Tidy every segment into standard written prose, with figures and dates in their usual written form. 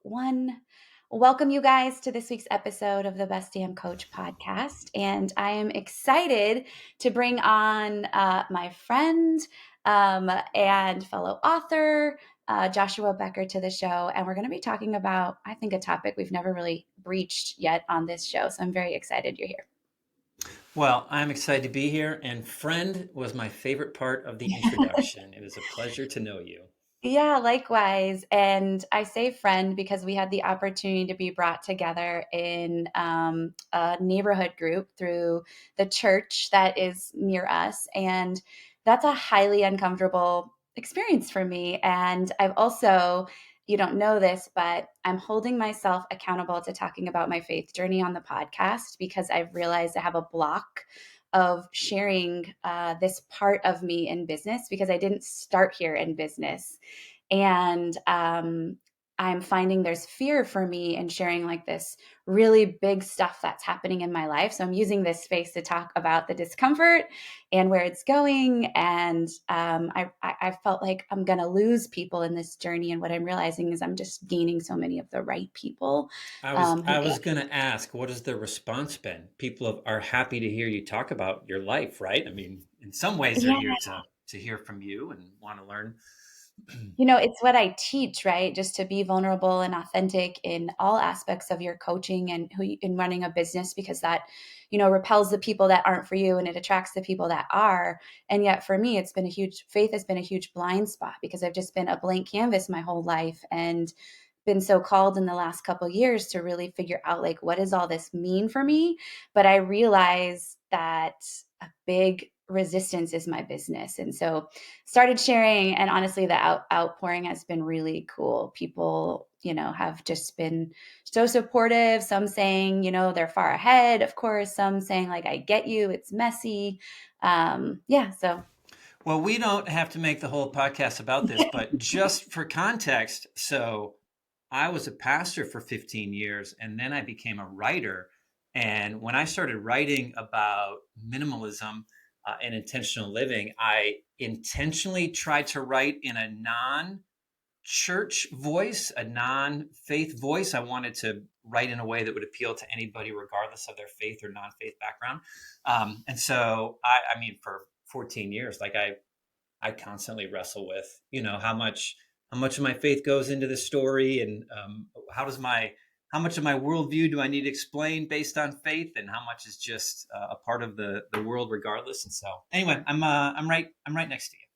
One. Welcome, you guys, to this week's episode of the Best Damn Coach podcast. And I am excited to bring on my friend and fellow author, Joshua Becker, to the show. And we're going to be talking about, I think, a topic we've never really breached yet on this show. So I'm very excited you're here. Well, I'm excited to be here, and friend was my favorite part of the introduction. It is a pleasure to know you. Yeah, likewise. And I say friend because we had the opportunity to be brought together in a neighborhood group through the church that is near us. And that's a highly uncomfortable experience for me. And I've also, you don't know this, but I'm holding myself accountable to talking about my faith journey on the podcast because I've realized I have a block of sharing this part of me in business because I didn't start here in business. And I'm finding there's fear for me in sharing like this really big stuff that's happening in my life. So I'm using this space to talk about the discomfort and where it's going. And I felt like I'm going to lose people in this journey. And what I'm realizing is I'm just gaining so many of the right people. I was Who I was going to ask, what has the response been? Are happy to hear you talk about your life, right? I mean, in some ways, they're Yeah. here to hear from you and want to learn. It's what I teach, right? Just to be vulnerable and authentic in all aspects of your coaching and in running a business, because that, repels the people that aren't for you and it attracts the people that are. And yet for me, faith has been a huge blind spot because I've just been a blank canvas my whole life and been so called in the last couple of years to really figure out like, what does all this mean for me? But I realize that a big resistance is my business. And so started sharing, and honestly the outpouring has been really cool. People have just been so supportive, some saying they're far ahead, of course, some saying like I get you, it's messy. So Well, we don't have to make the whole podcast about this, but just for context, so I was a pastor for 15 years and then I became a writer. And when I started writing about minimalism and intentional living, I intentionally tried to write in a non church voice, a non faith voice. I wanted to write in a way that would appeal to anybody, regardless of their faith or non faith background. And so, I mean, for 14 years, I constantly wrestle with, how much of my faith goes into the story, and how much of my worldview do I need to explain based on faith, and how much is just a part of the world, regardless. And so, anyway, I'm right next to you.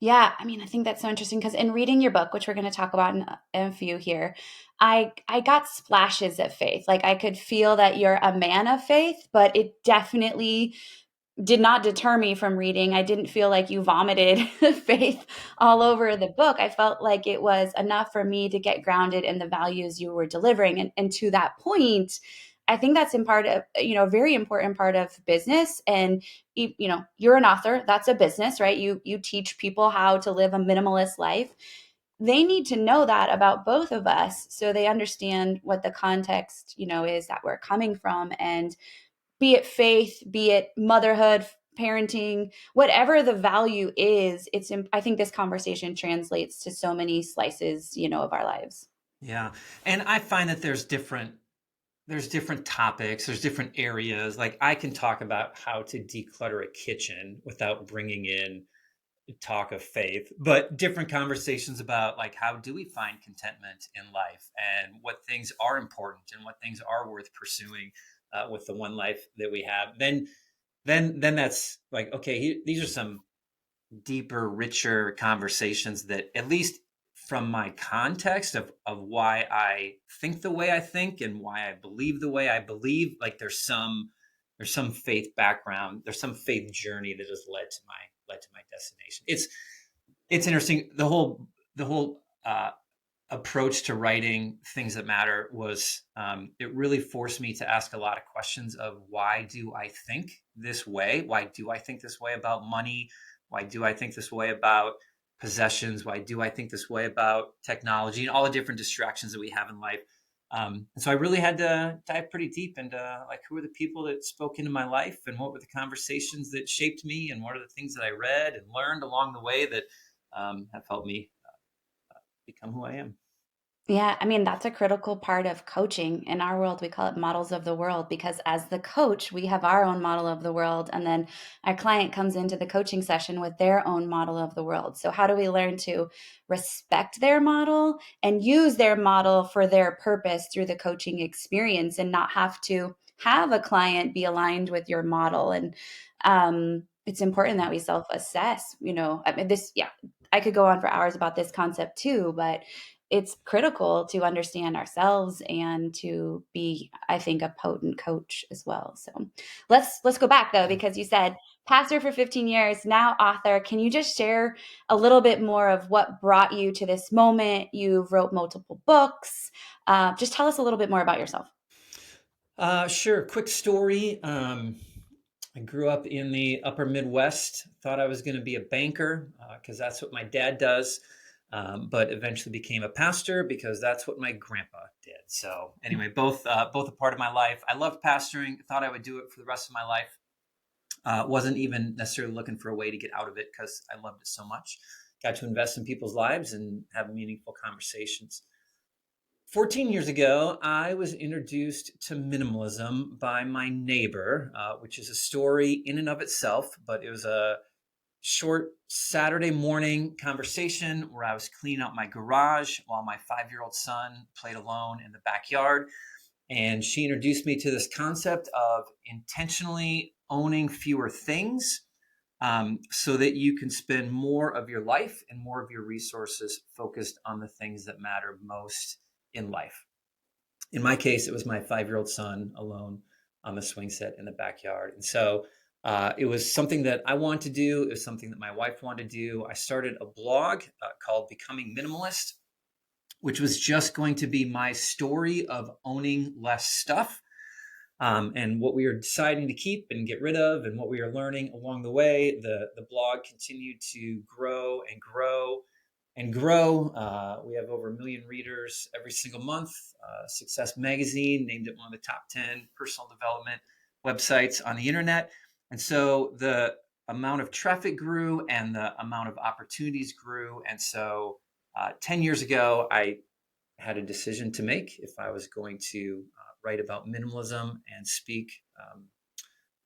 yeah, I mean, I think that's so interesting because in reading your book, which we're going to talk about in a few here, I got splashes of faith. Like I could feel that you're a man of faith, but it definitely did not deter me from reading. I didn't feel like you vomited faith all over the book. I felt like it was enough for me to get grounded in the values you were delivering. And to that point, I think that's in part of, a very important part of business. And, you're an author, that's a business, right? You teach people how to live a minimalist life. They need to know that about both of us so they understand what the context, is that we're coming from. And be it faith, be it motherhood, parenting, whatever the value is, I think this conversation translates to so many slices, of our lives. Yeah, and I find that there's different topics, there's different areas. Like I can talk about how to declutter a kitchen without bringing in talk of faith, but different conversations about like how do we find contentment in life and what things are important and what things are worth pursuing with the one life that we have. Then that's like, okay, these are some deeper, richer conversations that, at least from my context of why I think the way I think and why I believe the way I believe, like there's some faith background, there's some faith journey that has led to my destination. It's interesting. The whole approach to writing things that matter was, it really forced me to ask a lot of questions of why do I think this way? Why do I think this way about money? Why do I think this way about possessions? Why do I think this way about technology and all the different distractions that we have in life? And so I really had to dive pretty deep into like who are the people that spoke into my life and what were the conversations that shaped me and what are the things that I read and learned along the way that have helped me become who I am. Yeah, I mean, that's a critical part of coaching. In our world, we call it models of the world because as the coach, we have our own model of the world. And then our client comes into the coaching session with their own model of the world. So, how do we learn to respect their model and use their model for their purpose through the coaching experience and not have to have a client be aligned with your model? And it's important that we self assess. I mean, yeah, I could go on for hours about this concept too, but it's critical to understand ourselves and to be, I think, a potent coach as well. So let's go back though, because you said pastor for 15 years, now author. Can you just share a little bit more of what brought you to this moment? You've wrote multiple books. Just tell us a little bit more about yourself. Sure. Quick story. I grew up in the upper Midwest, thought I was going to be a banker because that's what my dad does, but eventually became a pastor because that's what my grandpa did. So anyway, both a part of my life. I loved pastoring, thought I would do it for the rest of my life. Wasn't even necessarily looking for a way to get out of it because I loved it so much. Got to invest in people's lives and have meaningful conversations. 14 years ago, I was introduced to minimalism by my neighbor, which is a story in and of itself, but it was a short Saturday morning conversation where I was cleaning out my garage while my 5-year-old son played alone in the backyard. And she introduced me to this concept of intentionally owning fewer things so that you can spend more of your life and more of your resources focused on the things that matter most in life. In my case, it was my 5-year-old son alone on the swing set in the backyard. And so it was something that I wanted to do. It was something that my wife wanted to do. I started a blog called Becoming Minimalist, which was just going to be my story of owning less stuff and what we were deciding to keep and get rid of and what we were learning along the way. The blog continued to grow and grow and grow. We have over 1 million readers every single month. Success Magazine named it one of the top 10 personal development websites on the internet. And so the amount of traffic grew and the amount of opportunities grew. And so 10 years ago, I had a decision to make if I was going to write about minimalism and speak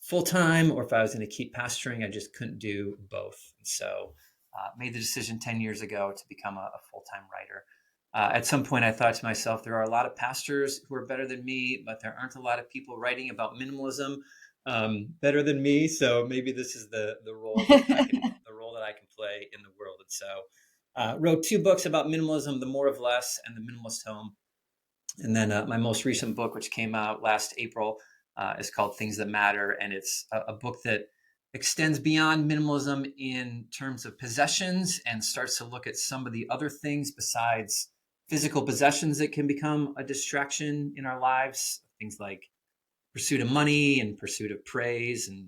full time, or if I was going to keep pastoring. I just couldn't do both. And so made the decision 10 years ago to become a full time writer. At some point, I thought to myself, there are a lot of pastors who are better than me, but there aren't a lot of people writing about minimalism better than me. So maybe this is the role that I can play in the world. And so wrote 2 books about minimalism, The More of Less and The Minimalist Home. And then my most recent book, which came out last April, is called Things That Matter. And it's a book that extends beyond minimalism in terms of possessions and starts to look at some of the other things besides physical possessions that can become a distraction in our lives. Things like pursuit of money and pursuit of praise and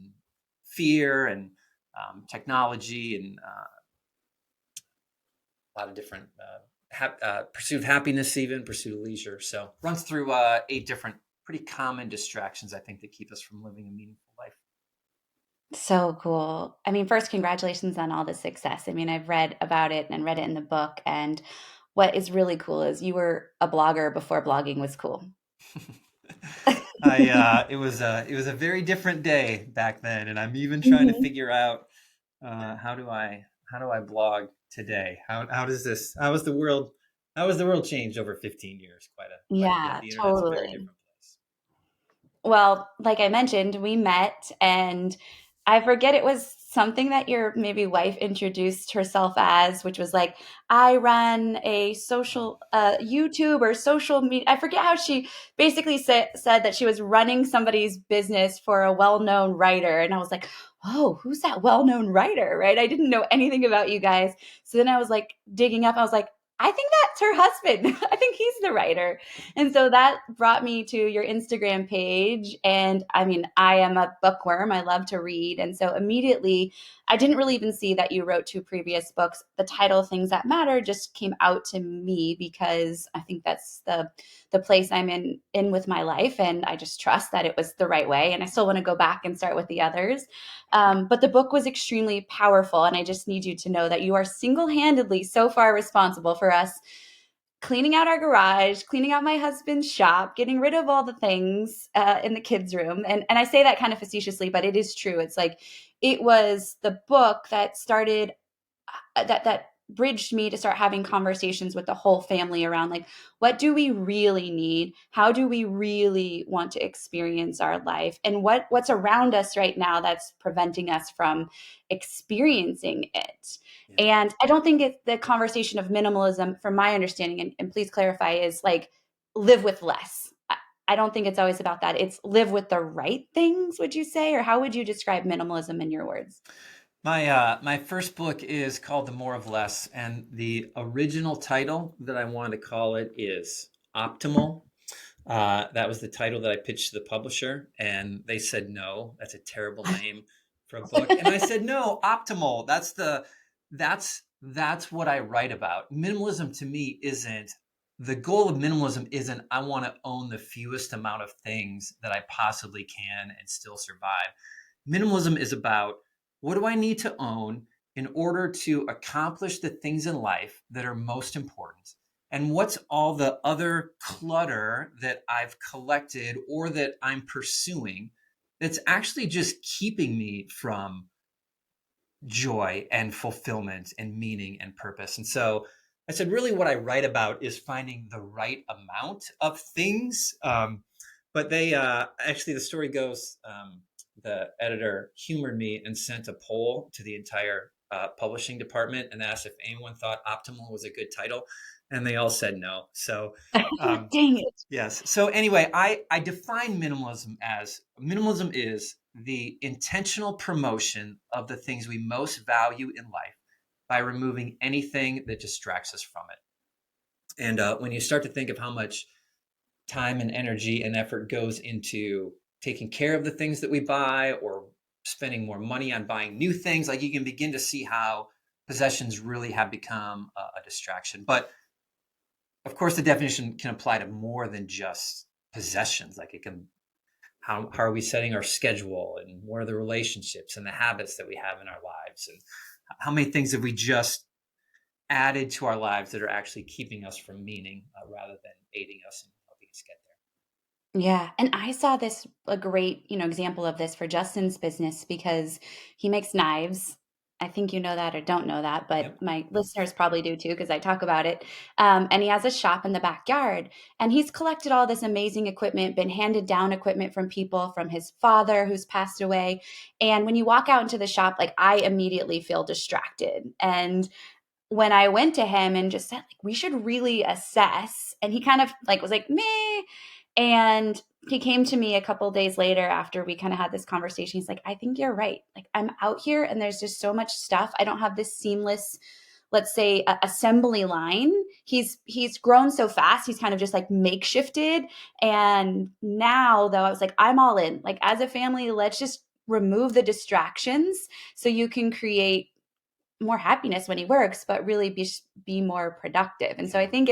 fear and technology and a lot of different pursuit of happiness, even pursuit of leisure. So runs through 8 different pretty common distractions, I think, that keep us from living a meaningful life. So cool. I mean, first, congratulations on all the success. I mean, I've read about it and read it in the book. And what is really cool is you were a blogger before blogging was cool. It was a very different day back then, and I'm even trying to Mhm. figure out how do I blog today? How has the world changed over 15 years? Quite a bit. Yeah, The internet's a very totally. different place. Well, like I mentioned, we met and I forget it was something that your maybe wife introduced herself as, which was like, I run a social YouTube or social media. I forget how she basically said that she was running somebody's business for a well-known writer. And I was like, oh, who's that well-known writer? Right. I didn't know anything about you guys. So then I was like digging up. I was like, I think that's her husband. I think he's the writer. And so that brought me to your Instagram page. And I mean, I am a bookworm. I love to read. And so immediately, I didn't really even see that you wrote 2 previous books. The title Things That Matter just came out to me because I think that's the place I'm in with my life. And I just trust that it was the right way. And I still want to go back and start with the others. But the book was extremely powerful. And I just need you to know that you are single handedly so far responsible for us cleaning out our garage, cleaning out my husband's shop, getting rid of all the things in the kids' room. And I say that kind of facetiously, but it is true. It's like it was the book that started that bridged me to start having conversations with the whole family around like what do we really need, how do we really want to experience our life, and what's around us right now that's preventing us from experiencing it. Yeah. And I don't think it's the conversation of minimalism, from my understanding, and please clarify, is like live with less. I don't think it's always about that. It's live with the right things, would you say? Or how would you describe minimalism in your words? My first book is called The More of Less, and the original title that I wanted to call it is Optimal. That was the title that I pitched to the publisher, and they said no. That's a terrible name for a book. And I said no, Optimal. That's what I write about. Minimalism to me isn't the goal of minimalism. Isn't I want to own the fewest amount of things that I possibly can and still survive. Minimalism is about what do I need to own in order to accomplish the things in life that are most important? And what's all the other clutter that I've collected or that I'm pursuing that's actually just keeping me from joy and fulfillment and meaning and purpose? And so I said, really, what I write about is finding the right amount of things. But they actually, the story goes, the editor humored me and sent a poll to the entire publishing department and asked if anyone thought Optimal was a good title. And they all said no. So, um, Dang it. yes. So anyway, I define minimalism is the intentional promotion of the things we most value in life by removing anything that distracts us from it. And when you start to think of how much time and energy and effort goes into taking care of the things that we buy or spending more money on buying new things, like you can begin to see how possessions really have become a distraction. But of course, the definition can apply to more than just possessions. Like it can, how are we setting our schedule, and what are the relationships and the habits that we have in our lives, and how many things have we just added to our lives that are actually keeping us from meaning rather than aiding us and helping us get Yeah, and I saw this a great, example of this for Justin's business because he makes knives. I think you know that or don't know that, there. but Yep. my listeners probably do too because I talk about it. And he has a shop in the backyard, and he's collected all this amazing equipment, been handed down equipment from people, from his father who's passed away. And when you walk out into the shop, like I immediately feel distracted. And when I went to him and just said, like, we should really assess, and he kind of like was like, meh. And he came to me a couple days later after we kind of had this conversation. He's like, I think you're right. Like, I'm out here and there's just so much stuff. I don't have this seamless, let's say, assembly line. He's grown so fast. He's kind of just like makeshifted. And now though, I was like, I'm all in. Like as a family, let's just remove the distractions so you can create more happiness when he works, but really be more productive. And so I Yeah. think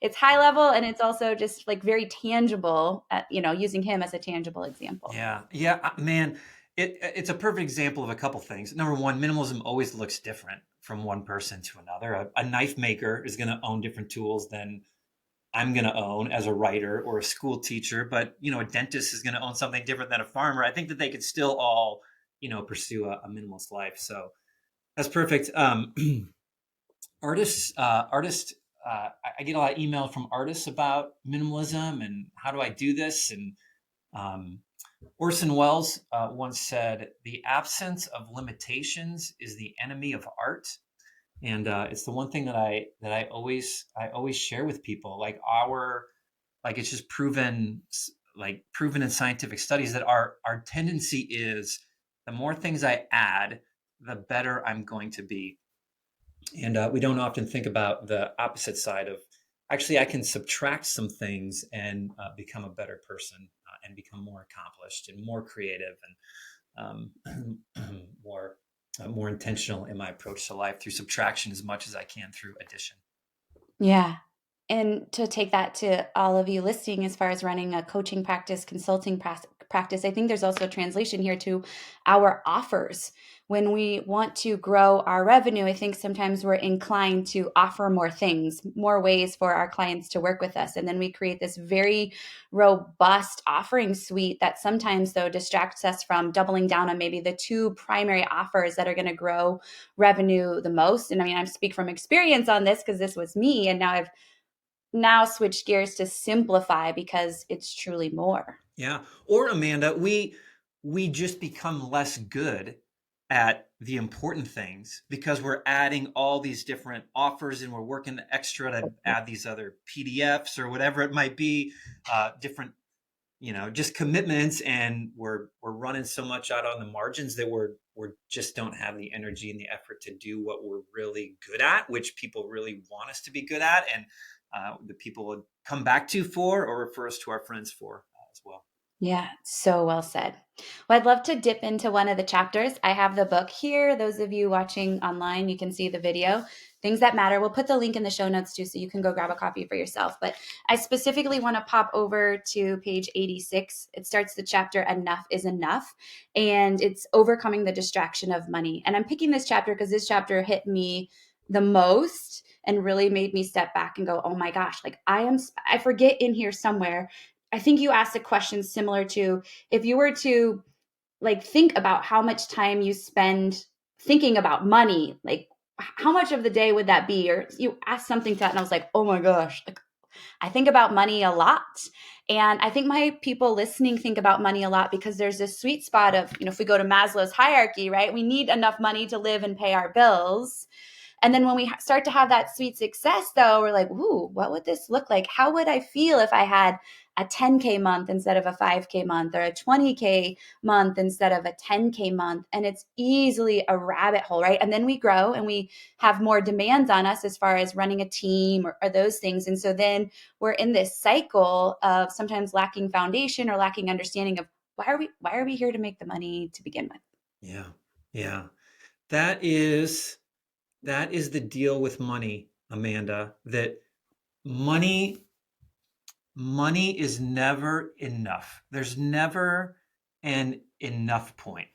it's high level, and it's also just like very tangible at, using him as a tangible example. Yeah, yeah, man, it's a perfect example of a couple things. Number one, minimalism always looks different from one person to another. A knife maker is going to own different tools than I'm going to own as a writer or a school teacher, but a dentist is going to own something different than a farmer. I think that they could still all, pursue a minimalist life. So that's perfect. Artists. I get a lot of email from artists about minimalism and how do I do this, and um, Orson Welles once said, "The absence of limitations is the enemy of art," and it's the one thing that I always share with people. Like it's just proven in scientific studies that our tendency is the more things I add, the better I'm going to be, and we don't often think about the opposite side of actually I can subtract some things and become a better person and become more accomplished and more creative and more intentional in my approach to life through subtraction as much as I can through addition. Yeah. And to take that to all of you listening, as far as running a coaching practice, consulting practice. I think there's also a translation here to our offers. When we want to grow our revenue, I think sometimes we're inclined to offer more things, more ways for our clients to work with us. And then we create this very robust offering suite that sometimes, though, distracts us from doubling down on maybe the two primary offers that are going to grow revenue the most. And I mean, I speak from experience on this because this was me. And now I've now switched gears to simplify because it's truly more. Yeah. Or Amanda, we just become less good at the important things because we're adding all these different offers and we're working the extra to add these other PDFs or whatever it might be, different, just commitments, and we're running so much out on the margins that we're just don't have the energy and the effort to do what we're really good at, which people really want us to be good at, and the people would come back to for or refer us to our friends for as well. Yeah, so well said. Well, I'd love to dip into one of the chapters. I have the book here. Those of you watching online, you can see the video. Things That Matter. We'll put the link in the show notes too, so you can go grab a copy for yourself. But I specifically want to pop over to page 86. It starts the chapter Enough is Enough, and it's overcoming the distraction of money. And I'm picking this chapter because this chapter hit me the most and really made me step back and go, oh my gosh, like I forget in here somewhere. I think you asked a question similar to if you were to like think about how much time you spend thinking about money, like how much of the day would that be? Or you asked something to that, and I was like, oh my gosh, like I think about money a lot. And I think my people listening think about money a lot because there's this sweet spot of, if we go to Maslow's hierarchy, right? We need enough money to live and pay our bills. And then when we start to have that sweet success, though, we're like, ooh, what would this look like? How would I feel if I had a 10K month instead of a 5K month, or a 20K month instead of a 10K month? And it's easily a rabbit hole, right? And then we grow and we have more demands on us as far as running a team or those things. And so then we're in this cycle of sometimes lacking foundation or lacking understanding of why are we here to make the money to begin with? Yeah. Yeah. That is that is the deal with money, Amanda, that money money is never enough. There's never an enough point.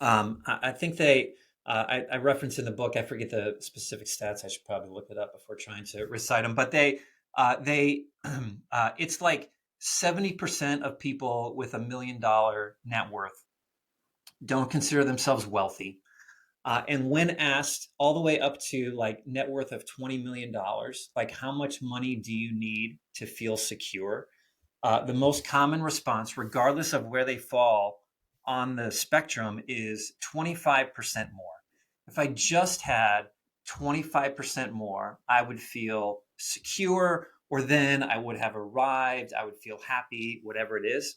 I think I reference in the book, I forget the specific stats. I should probably look it up before trying to recite them. But it's like 70% of people with $1 million net worth don't consider themselves wealthy. And when asked all the way up to like net worth of $20 million, like how much money do you need to feel secure? The most common response, regardless of where they fall on the spectrum, is 25% more. If I just had 25% more, I would feel secure, or then I would have arrived, I would feel happy, whatever it is.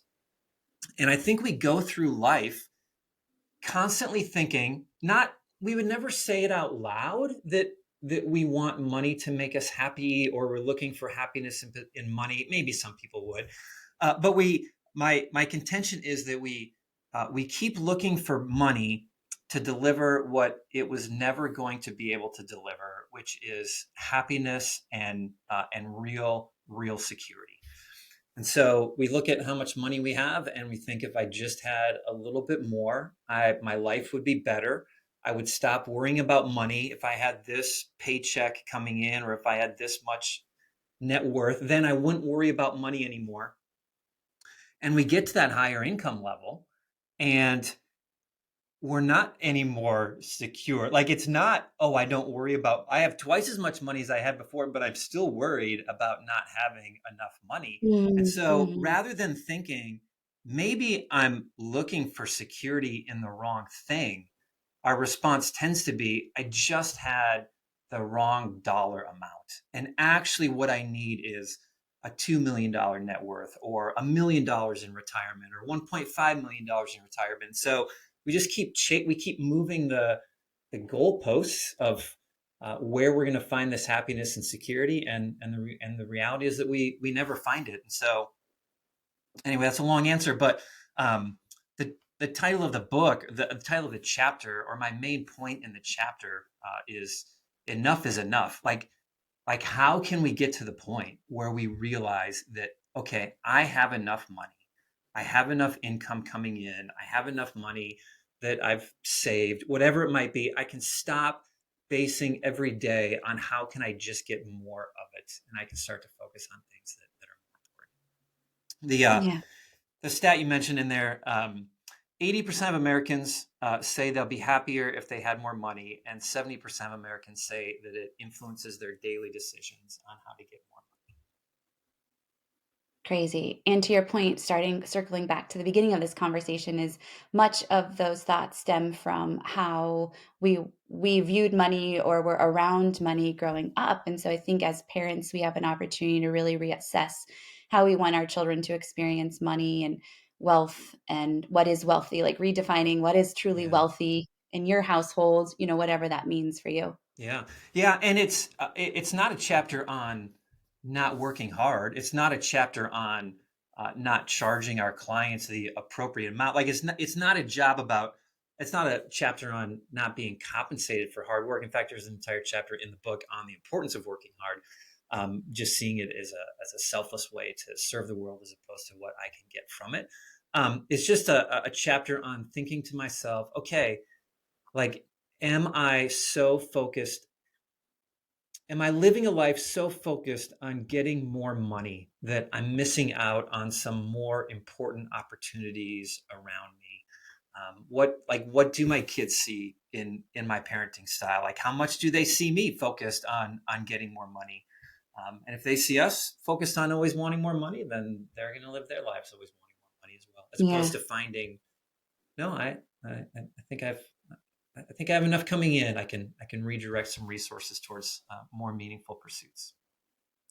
And I think we go through life constantly thinking, not, we would never say it out loud that we want money to make us happy, or we're looking for happiness in money. Maybe some people would, but my contention is that we keep looking for money to deliver what it was never going to be able to deliver, which is happiness and real security. And so we look at how much money we have and we think, if I just had a little bit more, my life would be better. I would stop worrying about money. If I had this paycheck coming in, or if I had this much net worth, then I wouldn't worry about money anymore. And we get to that higher income level and we're not any more secure. Like, it's not, oh, I have twice as much money as I had before, but I'm still worried about not having enough money. And so Mm-hmm. rather than thinking, maybe I'm looking for security in the wrong thing, our response tends to be, I just had the wrong dollar amount. And actually, what I need is a $2 million net worth, or $1 million in retirement, or $1.5 million in retirement. So we just we keep moving the goalposts of where we're going to find this happiness and security, and the reality is that we never find it. And so anyway, that's a long answer, but the title of the book, the title of the chapter, or my main point in the chapter, is enough is enough. Like how can we get to the point where we realize that, okay, I have enough money, I have enough income coming in, I have enough money that I've saved, whatever it might be, I can stop basing every day on how can I just get more of it, and I can start to focus on things that are more important. Yeah. The stat you mentioned in there, 80% of Americans say they'll be happier if they had more money, and 70% of Americans say that it influences their daily decisions on how to get more Crazy. And to your point, circling back to the beginning of this conversation, is much of those thoughts stem from how we viewed money or were around money growing up. And so I think as parents, we have an opportunity to really reassess how we want our children to experience money and wealth and what is wealthy, like redefining what is truly money. wealthy in your household, whatever that means for you. Yeah, yeah, and it's not a chapter on not working hard. It's not a chapter on not charging our clients the appropriate amount. Like it's not a job about. It's not a chapter on not being compensated for hard work. In fact, there's an entire chapter in the book on the importance of working hard. Just seeing it as a selfless way to serve the world as opposed to what I can get from it. It's just a chapter on thinking to myself, okay, like, am I so focused? Am I living a life so focused on getting more money that I'm missing out on some more important opportunities around me? What do my kids see in my parenting style? Like, how much do they see me focused on getting more money? And if they see us focused on always wanting more money, then they're going to live their lives always wanting more money as well, as opposed Yeah. to finding, no, I think I have enough coming in. I can redirect some resources towards more meaningful pursuits.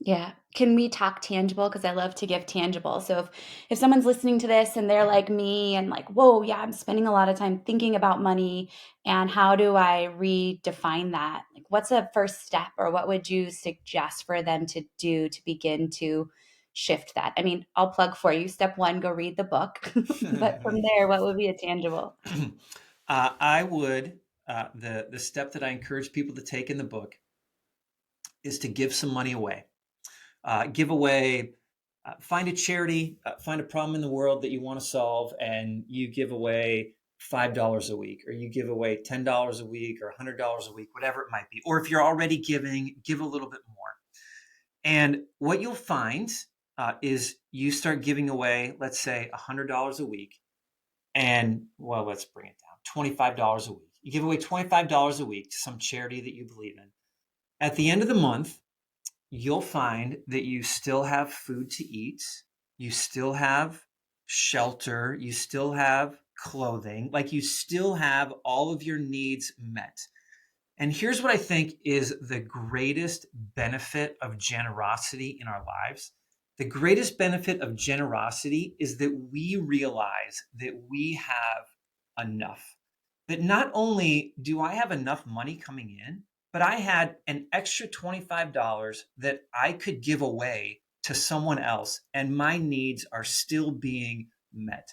Yeah. Can we talk tangible? Because I love to give tangible. So if someone's listening to this and they're like me and like, whoa, yeah, I'm spending a lot of time thinking about money and how do I redefine that? Like what's a first step or what would you suggest for them to do to begin to shift that? I mean, I'll plug for you. Step one, go read the book. But from there, what would be a tangible? I would the step that I encourage people to take in the book is to give some money away. Give away. Find a charity. Find a problem in the world that you want to solve, and you give away $5 a week, or you give away $10 a week, or $100 a week, whatever it might be. Or if you're already giving, give a little bit more. And what you'll find is you start giving away, let's say, $100 a week, and well, let's bring it down, $25 a week. You give away $25 a week to some charity that you believe in. At the end of the month, you'll find that you still have food to eat, you still have shelter, you still have clothing, like you still have all of your needs met. And here's what I think is the greatest benefit of generosity in our lives. The greatest benefit of generosity is that we realize that we have enough. That not only do I have enough money coming in, but I had an extra $25 that I could give away to someone else, and my needs are still being met.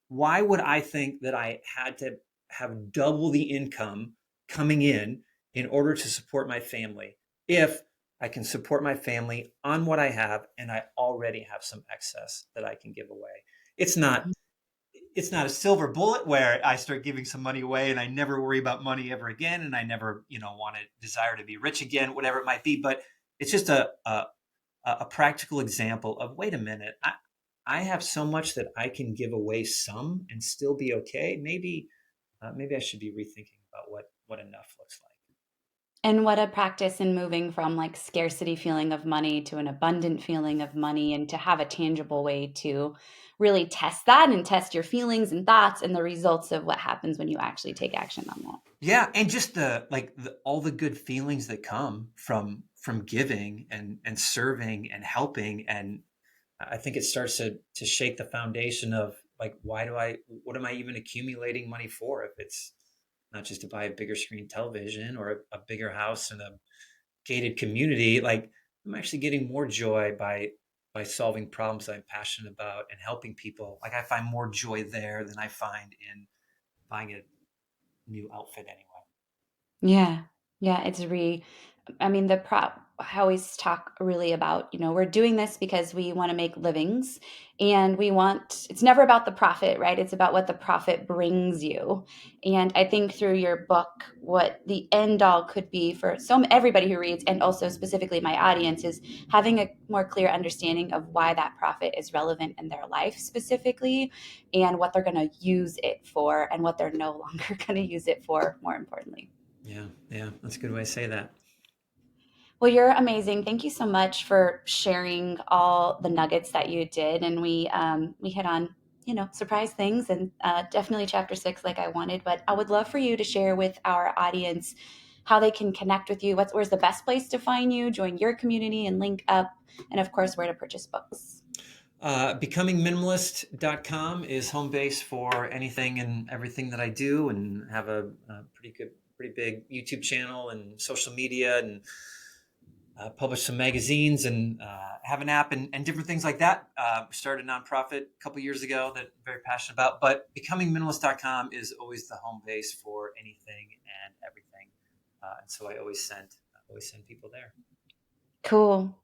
Why would I think that I had to have double the income coming in order to support my family if I can support my family on what I have and I already have some excess that I can give away? It's not it's not a silver bullet where I start giving some money away and I never worry about money ever again and I never, want to desire to be rich again, whatever it might be, but it's just a practical example of, wait a minute, I have so much that I can give away some and still be okay. Maybe I should be rethinking about what enough looks like. And what a practice in moving from like scarcity feeling of money to an abundant feeling of money and to have a tangible way to really test that and test your feelings and thoughts and the results of what happens when you actually take action on that. Yeah, and just all the good feelings that come from giving and serving and helping, and I think it starts to shake the foundation of, like, what am I even accumulating money for if it's not just to buy a bigger screen television or a bigger house in a gated community. Like, I'm actually getting more joy by solving problems I'm passionate about and helping people. Like, I find more joy there than I find in buying a new outfit anyway. Yeah. Yeah, I mean, the prop. I always talk really about, we're doing this because we want to make livings, and it's never about the profit, right? It's about what the profit brings you. And I think through your book, what the end all could be for everybody who reads, and also specifically my audience, is having a more clear understanding of why that profit is relevant in their life specifically, and what they're going to use it for and what they're no longer going to use it for, more importantly. Yeah, yeah, that's a good way to say that. Well, you're amazing. Thank you so much for sharing all the nuggets that you did, and we hit on surprise things, and definitely chapter 6 like I wanted. But I would love for you to share with our audience how they can connect with you. Where's the best place to find you, join your community, and link up, and of course where to purchase books. Becomingminimalist.com is home base for anything and everything that I do, and have a pretty big YouTube channel and social media, and publish some magazines, and have an app, and different things like that. Started a nonprofit a couple years ago that I'm very passionate about. But becomingminimalist.com is always the home base for anything and everything, and so I always send people there. Cool.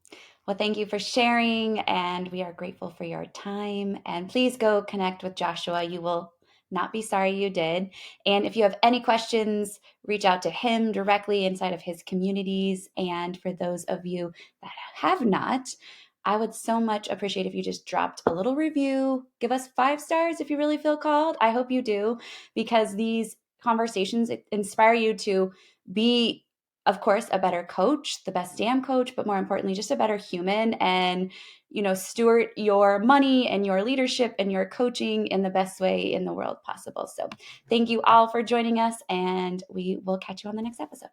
Well, thank you for sharing, and we are grateful for your time. And please go connect with Joshua. You will not be sorry you did. And if you have any questions, reach out to him directly inside of his communities. And for those of you that have not, I would so much appreciate if you just dropped a little review. Give us 5 stars if you really feel called. I hope you do, because these conversations inspire you to be, of course, a better coach, the best damn coach, but more importantly, just a better human, and, steward your money and your leadership and your coaching in the best way in the world possible. So thank you all for joining us, and we will catch you on the next episode.